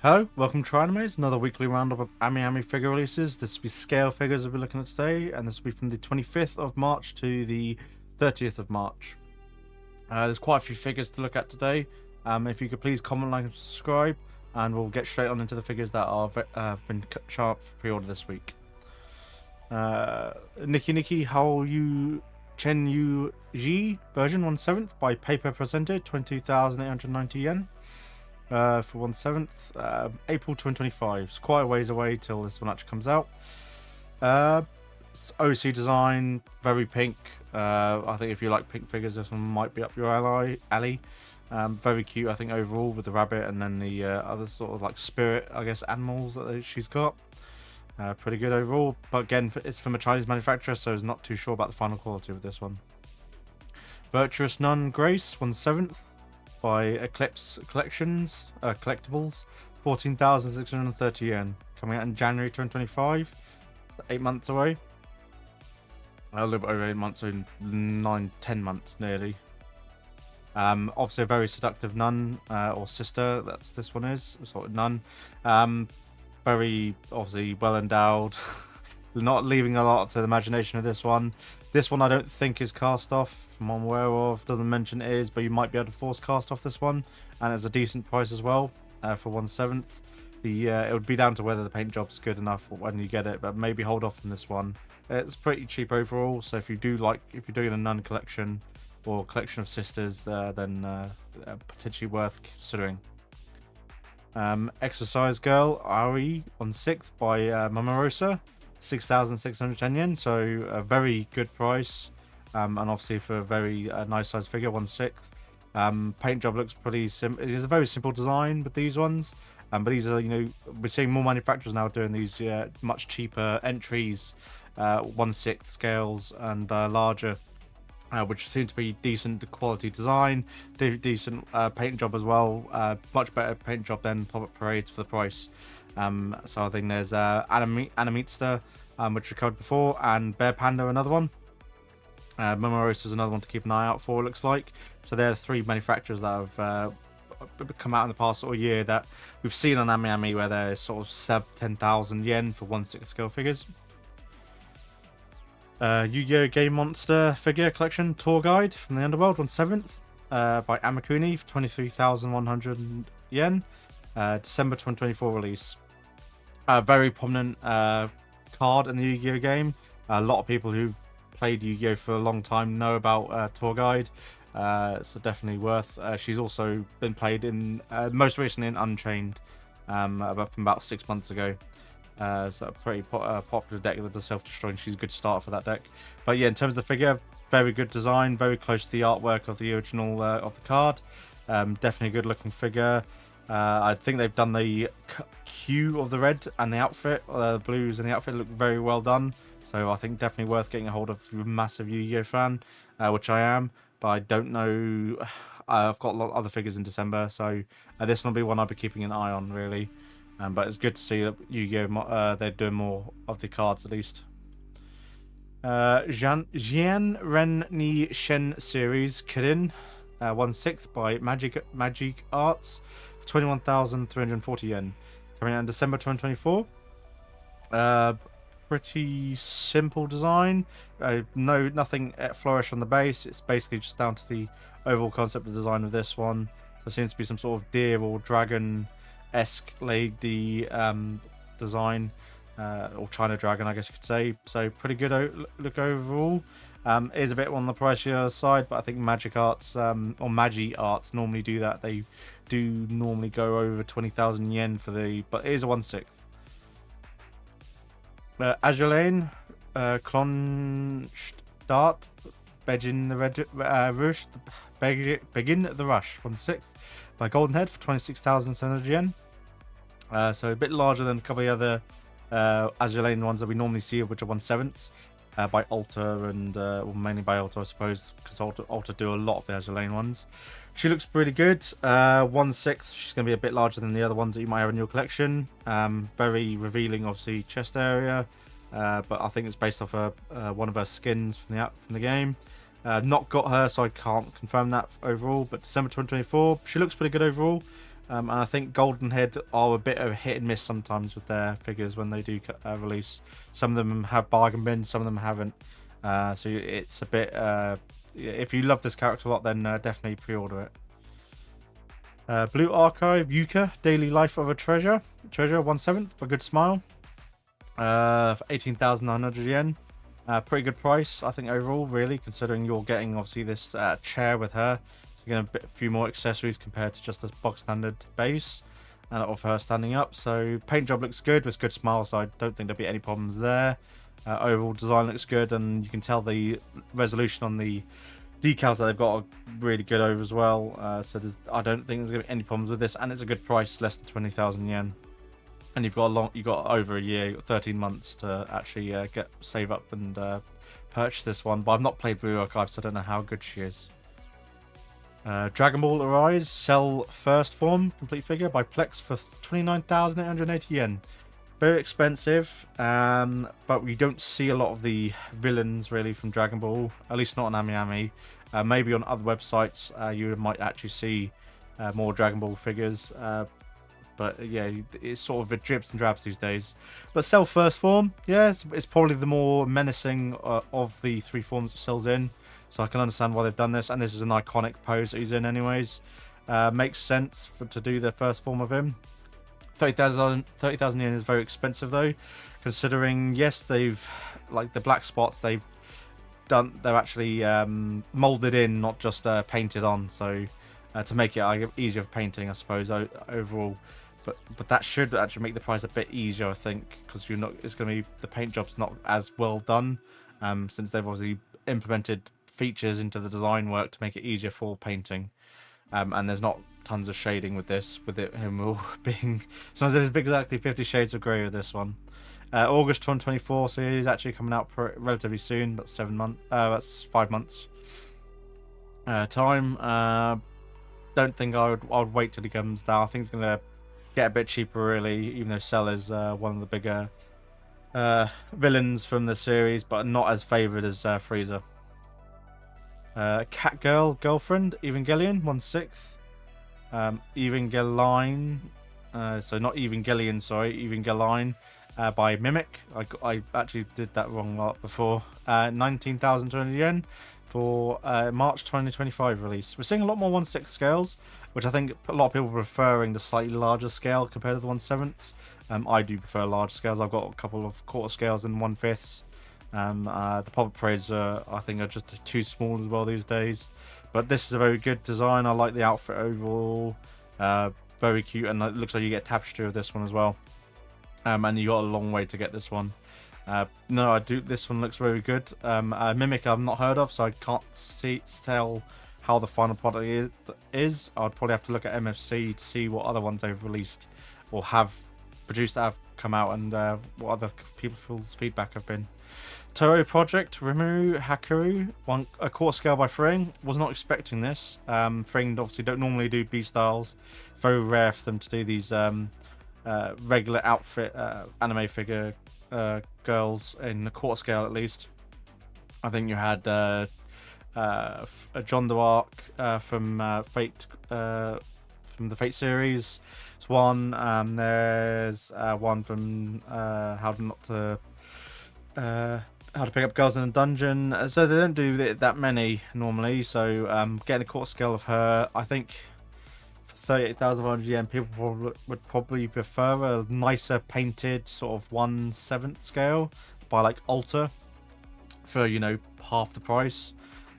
Hello, welcome to Animes, another weekly roundup of AmiAmi figure releases. This will be scale figures we'll be looking at today, and this will be from the 25th of March to the 30th of March. There's quite a few figures to look at today. If you could please comment, like, and subscribe, and we'll get straight on into the figures that have been sharp for pre-order this week. Nikki How You Chen Yu Ji version 1/7 by Paper Presented, 22,890 yen. For 1/7, April 2025. It's quite a ways away till this one actually comes out. OC design, very pink. I think if you like pink figures, this one might be up your alley. Very cute, I think, overall, with the rabbit and then the other sort of like spirit, I guess, animals that she's got. Pretty good overall, but again, it's from a Chinese manufacturer, so it's not too sure about the final quality with this one. Virtuous Nun Grace 1/7 by Eclipse Collections Collectibles, 14,630 yen, coming out in January 2025. 8 months away. A little bit over 8 months, so 9-10 months nearly. Obviously a very seductive nun or sister. This one is sort of nun. Very obviously well endowed. Not leaving a lot to the imagination of this one. This one I don't think is cast off, from what I'm aware of. Doesn't mention it is, but you might be able to force cast off this one, and it's a decent price as well for 1/7. It would be down to whether the paint job's good enough when you get it, but maybe hold off on this one. It's pretty cheap overall, so if you're doing a nun collection or collection of sisters, then potentially worth considering. Exercise Girl Ari on 6th by Mamarosa. 6,610 yen, so a very good price, and obviously for a very nice size figure, 1/6. Paint job looks pretty simple. It's a very simple design with these ones, but these are, we're seeing more manufacturers now doing these much cheaper entries, 1/6 scales and larger, which seem to be decent quality design, decent paint job as well. Much better paint job than Pop-Up Parades for the price. So I think there's Animitsta, which we covered before, and Bear Panda, another one. Momoros is another one to keep an eye out for, it looks like. So there are 3 manufacturers that have come out in the past sort of year that we've seen on AmiAmi, where they're sort of 10,000 yen for 1/6 scale figures. Yu-Gi-Oh! Game Monster figure collection tour guide from the Underworld, 1/7 by Amakuni for 23,100 yen. December 2024 release. A very prominent card in the Yu-Gi-Oh! Game. A lot of people who've played Yu-Gi-Oh! For a long time know about tour guide, so definitely worth. She's also been played in most recently in Unchained, from about 6 months ago. So a pretty popular deck that does self-destroying. She's a good start for that deck. But yeah, in terms of the figure, very good design, very close to the artwork of the original of the card. Definitely a good looking figure. I think they've done the hue of the red and the outfit, the blues and the outfit look very well done. So I think definitely worth getting a hold of if you're a massive Yu-Gi-Oh! Fan, which I am. But I don't know. I've got a lot of other figures in December, so this will be one I'll be keeping an eye on, really. But it's good to see that Yu-Gi-Oh! They're doing more of the cards, at least. Jian Ren Ni Shen series Kirin, 1/6 by Magic Arts. 21,340 yen, coming out in December 2024. Pretty simple design. Nothing flourish on the base. It's basically just down to the overall concept of design of this one. So it seems to be some sort of deer or dragon-esque lady design, or China dragon, I guess you could say. So pretty good look overall. Is a bit on the pricier side, but I think Magic Arts or Magi Arts normally do that. They do normally go over 20,000 yen for but it is a 1/6. Azulane, Kronstadt, Begin the Rush, 1/6 by Golden Head for 26,700 yen. So a bit larger than a couple of the other Azulane ones that we normally see, which are 1/7. By Alta and or mainly by Alta, I suppose, because Alta do a lot of the Azulane ones. She looks pretty good. 1/6. She's going to be a bit larger than the other ones that you might have in your collection. Very revealing, obviously, chest area. But I think it's based off one of her skins from the game. Not got her, so I can't confirm that overall. But December 2024, she looks pretty good overall. And I think Golden Head are a bit of a hit and miss sometimes with their figures when they do release. Some of them have bargain bins, some of them haven't. So it's a bit. If you love this character a lot, then definitely pre-order it. Blue Archive Yuka Daily Life of a Treasure 1/7 for Good Smile. For 18,900 yen. Pretty good price, I think, overall, really, considering you're getting obviously this chair with her. You're getting a few more accessories compared to just this box standard base of her standing up. So paint job looks good with Good Smile, so I don't think there'll be any problems there. Overall design looks good, and you can tell the resolution on the decals that they've got are really good over as well. So I don't think there's going to be any problems with this, and it's a good price, less than 20,000 yen. And you've got over a year, you've got 13 months to actually save up and purchase this one. But I've not played Blue Archive, so I don't know how good she is. Dragon Ball Arise Cell First Form complete figure by Plex for 29,880 yen. Very expensive, but we don't see a lot of the villains really from Dragon Ball, at least not on AmiAmi. Maybe on other websites you might actually see more Dragon Ball figures. But yeah, it's sort of a dribs and drabs these days. But Cell First Form, yeah, it's probably the more menacing of the three forms that Cell's in. So I can understand why they've done this. And this is an iconic pose that he's in anyways. Makes sense to do the first form of him. 30,000 yen is very expensive though. Considering, yes, they've, like the black spots, they're actually molded in, not just painted on. So to make it easier for painting, I suppose, overall. But that should actually make the price a bit easier, I think, because it's going to be, the paint job's not as well done, since they've obviously implemented features into the design work to make it easier for painting, and there's not tons of shading with this, with him all being, so there's exactly 50 shades of grey with this one. August 2024, so he's actually coming out relatively soon. That's 7 months. That's 5 months. Time. Don't think I would wait till he comes down. I think it's gonna get a bit cheaper, really, even though Cell is one of the bigger villains from the series, but not as favoured as Frieza. Catgirl Girlfriend Evangelion 1/6. Evangelion, so not Evangelion, sorry, Evangelion by Mimic. I actually did that wrong a lot before. 19,200 yen for March 2025 release. We're seeing a lot more 1/6 scales, which I think a lot of people are preferring the slightly larger scale compared to the 1/7. I do prefer large scales. I've got a couple of quarter scales and 1/5. The pop-up parades I think are just too small as well these days. But this is a very good design. I like the outfit overall. Very cute, and it looks like you get tapestry of this one as well. And you got a long way to get this one. No, I do. This one looks very good. Mimic I've not heard of, so I can't tell how the final product is. I'd probably have to look at MFC to see what other ones they've released or have produced that have come out, and what other people's feedback have been. Toro Project Rimu Hakuru, a quarter scale by Fring. Was not expecting this. Fring obviously don't normally do B styles. It's very rare for them to do these regular outfit anime figure girls in the quarter scale, at least. I think you had John DeArc from Fate, from the Fate series. It's one. There's one from How to Pick Up Girls in a Dungeon. So they don't do that many normally. So getting a quarter scale of her, I think for 38,100 yen, people would probably prefer a nicer painted sort of 1/7 scale by like Alter for, you know, half the price,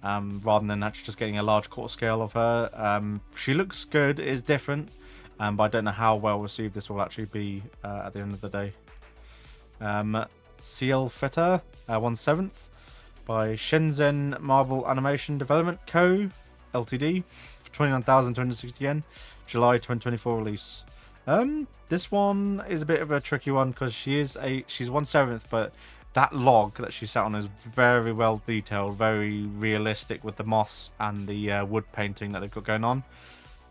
rather than actually just getting a large quarter scale of her. She looks good. It is different, but I don't know how well received this will actually be at the end of the day. Seal Fitter 1/7 by Shenzhen Marble Animation Development Co. Ltd. for 29,260 yen. July 2024 release. This one is a bit of a tricky one because she's 1/7, but that log that she sat on is very well detailed, very realistic with the moss and the wood painting that they've got going on.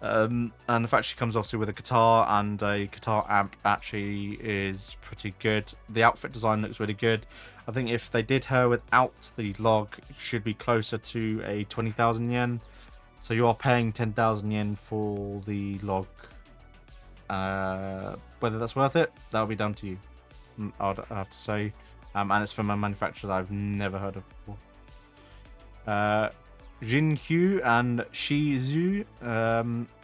And the fact she comes obviously with a guitar and a guitar amp actually is pretty good. The outfit design looks really good. I think if they did her without the log, it should be closer to a 20,000 yen. So you are paying 10,000 yen for the log. Whether that's worth it, that'll be down to you. I'd have to say. And it's from a manufacturer that I've never heard of before. Jinkyu and Shizu.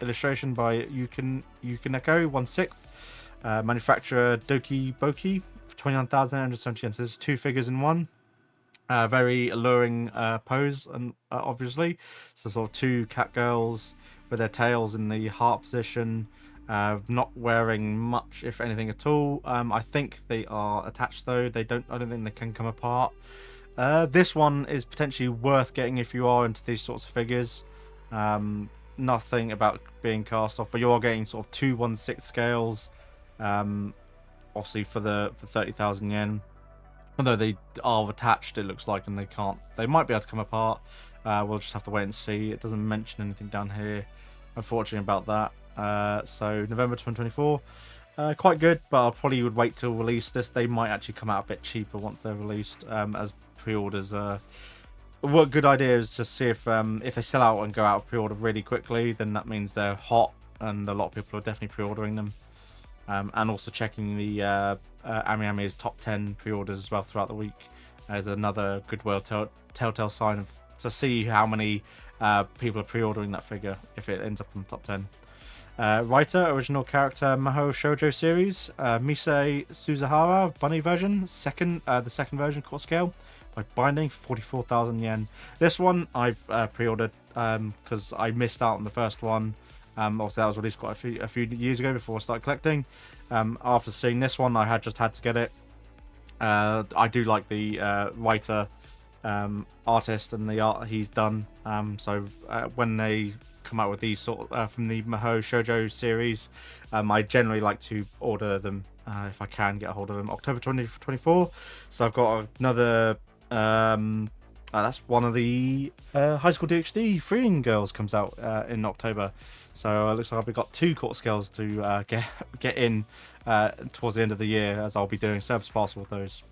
Illustration by Yukineko, 1/6. Manufacturer Doki Boki, 29,970 yen. So there's 2 figures in one. Very alluring pose, and obviously. So sort of 2 cat girls with their tails in the heart position. Not wearing much, if anything at all. I think they are attached though. I don't think they can come apart. This one is potentially worth getting if you are into these sorts of figures. Nothing about being cast off, but you are getting sort of 2 1/6 scales. Obviously for 30,000 yen. Although they are attached, it looks like, and they might be able to come apart. We'll just have to wait and see. It doesn't mention anything down here, unfortunately, about that. So November 2024, quite good, but I probably would wait till release this. They might actually come out a bit cheaper once they're released, as pre-orders. What good idea is to see if they sell out and go out of pre-order really quickly, then that means they're hot, and a lot of people are definitely pre-ordering them. And also checking the AmiAmi's top 10 pre-orders as well throughout the week is another good telltale sign to see how many people are pre-ordering that figure if it ends up in the top 10. Writer, original character, Mahou Shoujo series, Misei Suzuhara, bunny version, the second version, core scale, by Binding, 44,000 yen. This one I've pre-ordered because I missed out on the first one. Obviously that was released quite a few years ago before I started collecting. After seeing this one, I had to get it. I do like the writer, artist, and the art he's done. So when they come out with these sort of, from the Mahou Shoujo series, I generally like to order them if I can get a hold of them. October 2024. So I've got another. That's one of the High School DxD Freeing Girls comes out in October. So it looks like I've got 2 court scales to get in towards the end of the year, as I'll be doing service parcel with those.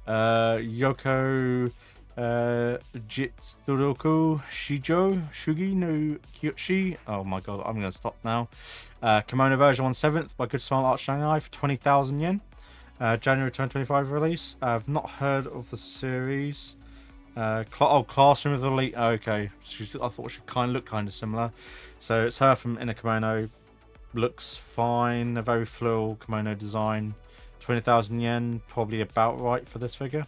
Yoko Jitsuroku Shijo Shugi no Kyoshi. Oh my god, I'm going to stop now. Kimono version 1/7 by Good Smile Art Shanghai for 20,000 yen. January 2025 release. I've not heard of the series. Classroom of the Elite. Oh, okay, I thought she looked kind of similar. So it's her from In a Kimono. Looks fine. A very floral kimono design. 20,000 yen, probably about right for this figure.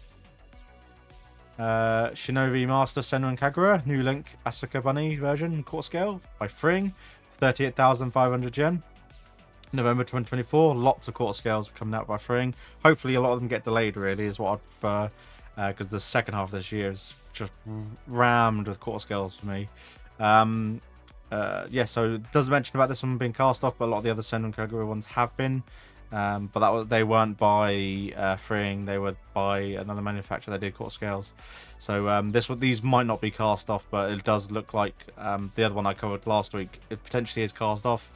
Shinobi Master Senran Kagura, New Link Asuka Bunny version, court scale by Freeing, 38,500 yen. November 2024, lots of court scales coming out by Freeing. Hopefully a lot of them get delayed, really, is what I'd prefer. Because the second half of this year is just rammed with quarter scales for me. Yeah, so it doesn't mention about this one being cast off, but a lot of the other Senran Kagura ones have been. But they weren't by Freeing, they were by another manufacturer that did quarter scales. So these might not be cast off, but it does look like the other one I covered last week. It potentially is cast off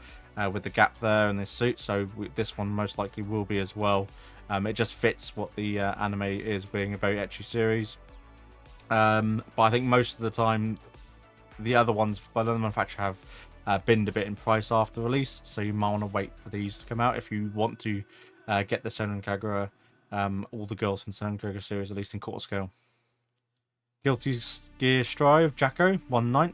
with the gap there in this suit, so this one most likely will be as well. It just fits what the anime is, being a very ecchi series. But I think most of the time, the other ones by the manufacturer have binned a bit in price after release, so you might want to wait for these to come out if you want to get the Senran Kagura, all the girls from Senran Kagura series, at least in quarter scale. Guilty Gear Strive Jacko 1/9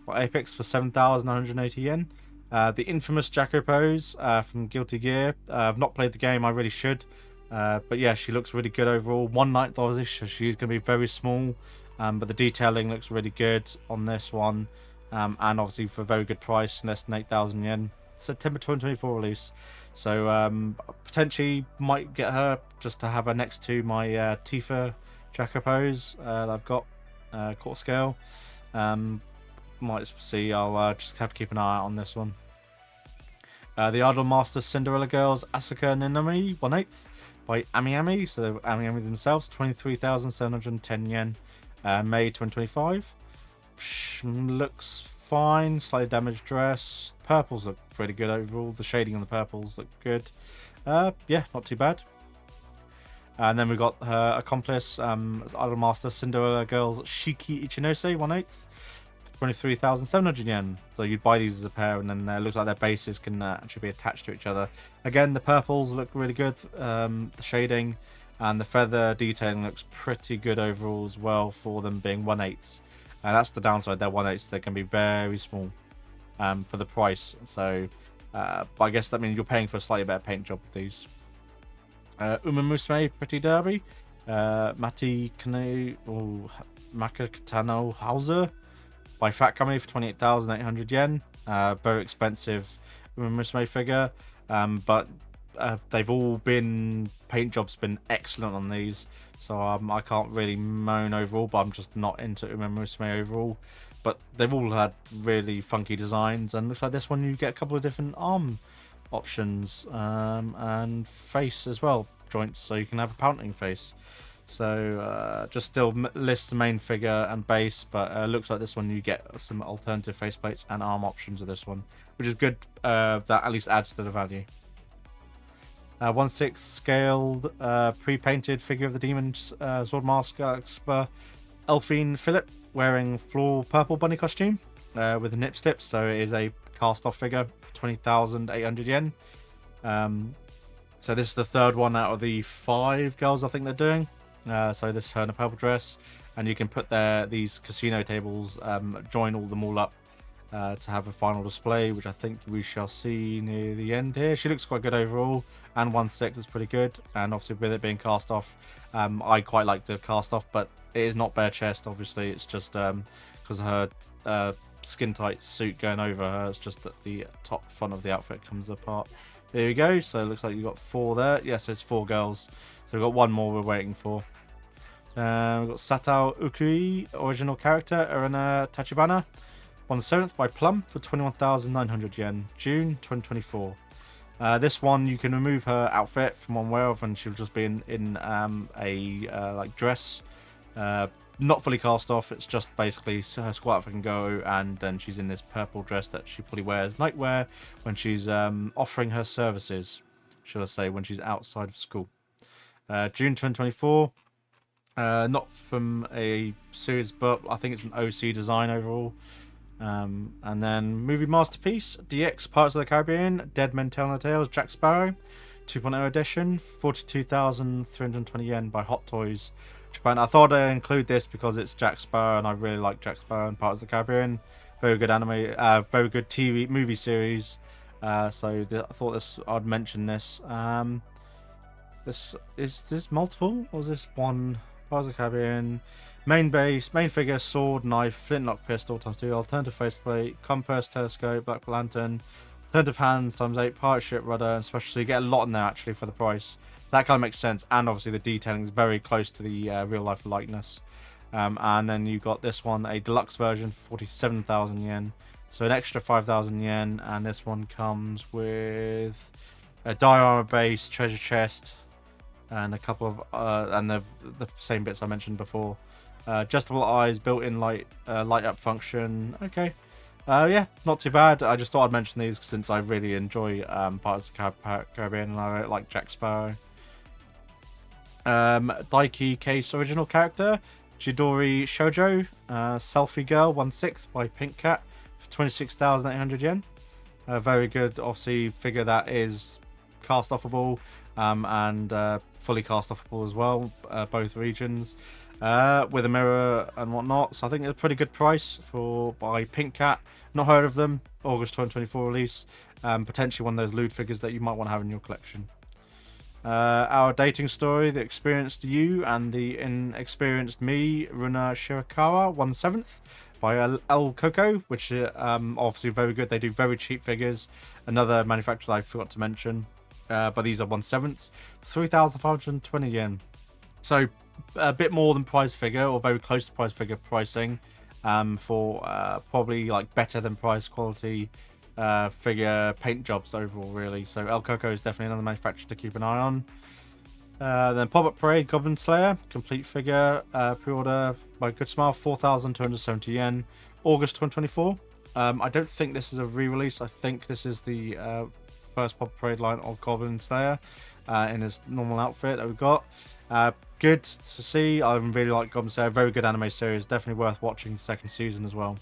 by Apex for 7,980 yen. The infamous Jacko pose from Guilty Gear. I've not played the game, I really should. But yeah, she looks really good overall. 1/9 obviously, so she's going to be very small, but the detailing looks really good on this one, and obviously for a very good price, less than 8,000 yen. September 2024 release, so potentially might get her just to have her next to my Tifa Jacko pose that I've got quarter scale. Might see. I'll just have to keep an eye out on this one. The Idol Master Cinderella Girls Asuka Ninami 1/8 by AmiAmi, so they're AmiAmi themselves, 23,710 yen. May 2025. Looks fine, slightly damaged dress. Purples look pretty good overall. The shading on the purples look good. Yeah, not too bad. And then we've got her accomplice, Idol Master Cinderella Girls Shiki Ichinose 1/8. 23,700 yen. So you'd buy these as a pair, and then it looks like their bases can actually be attached to each other. Again, the purples look really good. The shading and the feather detailing looks pretty good overall as well for them being 1/8. That's the downside. They're 1/8. They can be very small for the price. So but I guess that means you're paying for a slightly better paint job with these. Umamusume Pretty Derby. Mati Kane or Makakatano Hauser by Fat Company for 28,800 yen. Very expensive Umamusume figure, but they've all been paint jobs been excellent on these, so I can't really moan overall, but I'm just not into Umamusume overall. But they've all had really funky designs, and looks like this one you get a couple of different arm options and face as well, joints, so you can have a pouting face. So just still lists the main figure and base, but looks like this one you get some alternative faceplates and arm options with this one, which is good. That at least adds to the value. 1/6 scaled pre-painted figure of the Demon Swordmaster expert Elfine Philip wearing floral purple bunny costume with the nip slips. So it is a cast-off figure for 20,800 yen. So this is the third one out of the 5 girls I think they're doing. So this is her in a purple dress, and you can put these casino tables, join them all up to have a final display, which I think we shall see near the end here. She looks quite good overall, and 1/6 is pretty good, and obviously with it being cast off, I quite like the cast off, but it is not bare chest, obviously. It's just because her skin tight suit going over her, it's just that the top front of the outfit comes apart. There you go. So it looks like you've got 4 there. Yes, it's 4 girls. So we've got 1 more we're waiting for. We've got Satao Ukui, original character, Arena Tachibana, 1/7 by Plum for 21,900 yen, June 2024. This one you can remove her outfit from one wear of, and she'll just be in a like dress, not fully cast off. It's just basically her squat outfit can go, and then she's in this purple dress that she probably wears nightwear when she's offering her services, should I say, when she's outside of school. June 2024. Not from a series, but I think it's an OC design overall. And then movie masterpiece DX Pirates of the Caribbean Dead Men Tell No Tales Jack Sparrow 2.0 edition, 42,320 yen by Hot Toys Japan. I thought I'd include this because it's Jack Sparrow, and I really like Jack Sparrow and Pirates of the Caribbean. Very good anime, very good movie series. So I thought I'd mention this. Is this multiple, or is this one? Pirates of the Caribbean. Main base, main figure, sword, knife, flintlock pistol ×2, alternative faceplate, compass, telescope, black lantern, alternative hands ×8, pirate ship rudder, and special. So you get a lot in there actually for the price. That kind of makes sense, and obviously the detailing is very close to the real life likeness. And then you got this one, a deluxe version, 47,000 yen. So an extra 5,000 yen, and this one comes with a diorama base, treasure chest, and a couple of and the same bits I mentioned before. Adjustable eyes, built-in light up function. Okay, yeah, not too bad. I just thought I'd mention these since I really enjoy Pirates of the Caribbean, and I like Jack Sparrow. Daiki Case original character Chidori Shoujo, Selfie Girl 1/6 by Pink Cat for 26,800 yen. Very good, obviously figure that is cast offable and fully cast offable as well, both regions, with a mirror and whatnot. So I think it's a pretty good price by Pink Cat. Not heard of them. August 2024 release. Potentially one of those lewd figures that you might want to have in your collection. Our dating story: the experienced you and the inexperienced me, Runa Shirakawa 1/7 by El Coco, which obviously very good. They do very cheap figures. Another manufacturer I forgot to mention. But these are 1/7, 3,520 yen. So a bit more than price figure, or very close to price figure pricing, for probably like better than price quality figure paint jobs overall, really. So El Coco is definitely another manufacturer to keep an eye on. Then Pop-Up Parade Goblin Slayer complete figure, pre-order by Good Smile, 4,270 yen, August 2024. I don't think this is a re-release. I think this is the first Pop-Up Parade line of Goblin Slayer in his normal outfit that we've got. Good to see. I really like Goblin Slayer. Very good anime series. Definitely worth watching the second season as well.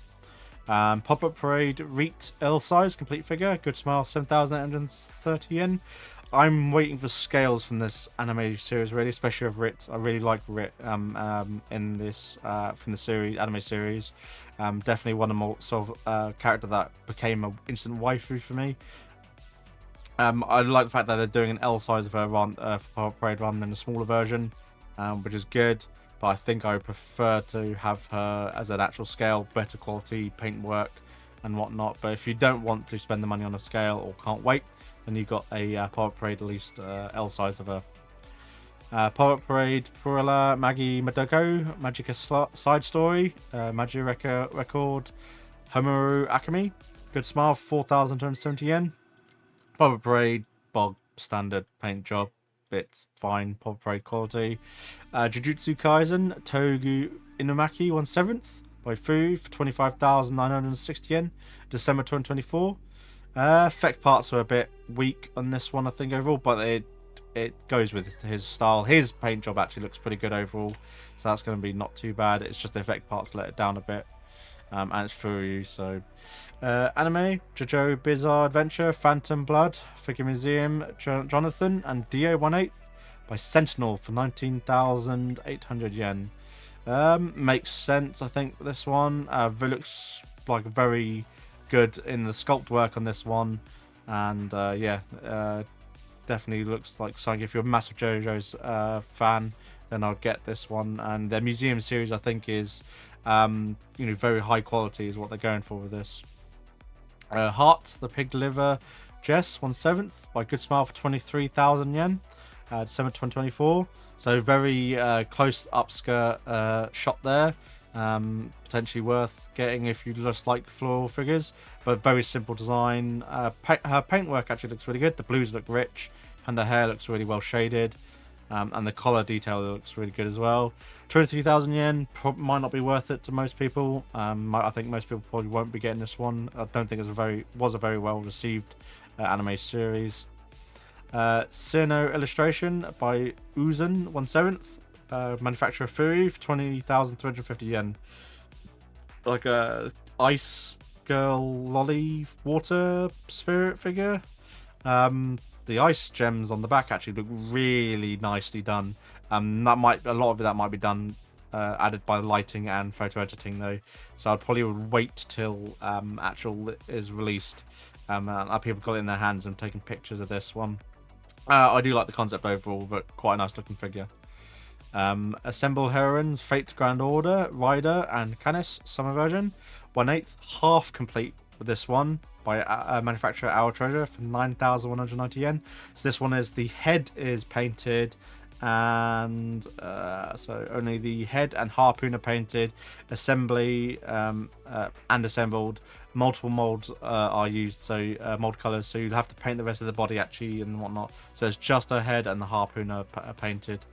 Pop-Up Parade Reet L size complete figure, good smile, 7,830 yen. I'm waiting for scales from this anime series, really, especially of Rit. I really like Rit in this from the series, anime series. Definitely one of more sort of character that became an instant waifu for me. I like the fact that they're doing an L size of her run for Pop-Up Parade rather than a smaller version, which is good. But I think I would prefer to have her as an actual scale, better quality paintwork and whatnot. But if you don't want to spend the money on a scale or can't wait, then you've got a Pop-Up Parade at least L size of her. Pop-Up Parade Purilla Maggie Madogo Magica Side Story Magica Record Homaru Akami. Good smile, 4,270 yen. Pop-Up Parade bog standard paint job. It's fine, Pop-Up Parade quality. Jujutsu Kaisen Togu Inumaki 1/7 by Fu for 25,960 yen, December 2024. Effect parts are a bit weak on this one, I think, overall, but it goes with his style. His paint job actually looks pretty good overall, so that's going to be not too bad. It's just the effect parts let it down a bit. And it's Furyu, so anime JoJo Bizarre Adventure Phantom Blood Figure Museum Jonathan and Dio 1/8 by Sentinel for 19,800 yen. Makes sense, I think, this one. It looks like very good in the sculpt work on this one, and definitely looks like something. If you're a massive JoJo's fan, then I'll get this one. And their museum series, I think, is very high quality is what they're going for with this. Heart, the Pig Liver Jess 1/7 by Good Smile for 23,000 yen, December 2024. So very close upskirt shot there. Potentially worth getting if you just like floral figures, but very simple design. Her paintwork actually looks really good. The blues look rich, and her hair looks really well shaded. And the collar detail looks really good as well. 23,000 yen might not be worth it to most people. I think most people probably won't be getting this one. I don't think it was a very well received anime series. Sino illustration by Uzun 1/7, manufacturer Furyu for 20,350 yen. Like a ice girl lolly water spirit figure. The ice gems on the back actually look really nicely done. A lot of that might be done added by lighting and photo editing though. So I'd probably wait till actual is released. People got it in their hands and taking pictures of this one. I do like the concept overall, but quite a nice looking figure. Assemble Heroines, Fate Grand Order, Rider, and Canis Summer version. 1/8 half complete with this one by manufacturer Our Treasure for 9,190 yen. So this one is the head is painted, and so only the head and harpoon are painted. Assembly and assembled. Multiple molds are used, so mold colors. So you'll have to paint the rest of the body actually and whatnot. So it's just her head and the harpoon are painted.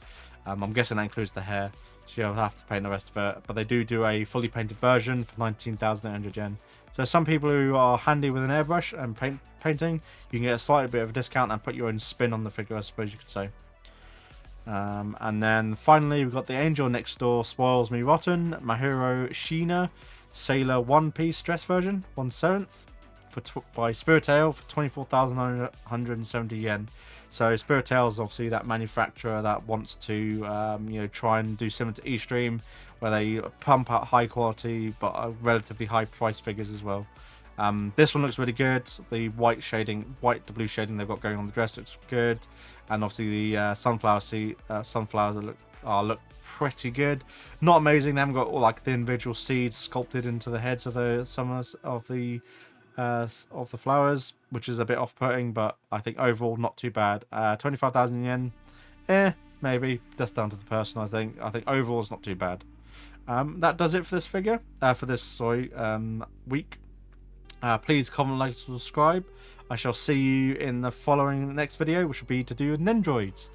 I'm guessing that includes the hair. So you'll have to paint the rest of it. But they do a fully painted version for 19,800 yen. So some people who are handy with an airbrush and painting, you can get a slightly bit of a discount and put your own spin on the figure, I suppose you could say. And then finally, we've got the Angel Next Door Spoils Me Rotten, Mahiro Sheena, Sailor One Piece dress version, 1/7 by Spirit Tail for 24,970 yen. So Spirit Tail is obviously that manufacturer that wants to try and do similar to Eastream, where they pump out high quality but relatively high price figures as well. This one looks really good. The white to blue shading they've got going on the dress looks good, and obviously the sunflowers look pretty good. Not amazing. They haven't got all like the individual seeds sculpted into the heads of the flowers, which is a bit off-putting, but I think overall not too bad. 25,000 yen, maybe. That's down to the person. I think overall it's not too bad. That does it for this figure. For this week. Please comment, like, subscribe. I shall see you in the next video, which will be to do with Nendroids.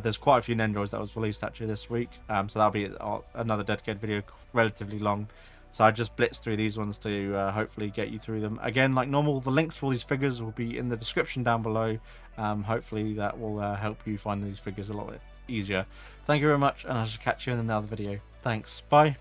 There's quite a few Nendroids that was released actually this week, so that'll be another dedicated video, relatively long. So I just blitzed through these ones to hopefully get you through them. Again, like normal, the links for all these figures will be in the description down below. Hopefully that will help you find these figures a lot easier. Thank you very much, and I shall catch you in another video. Thanks, bye.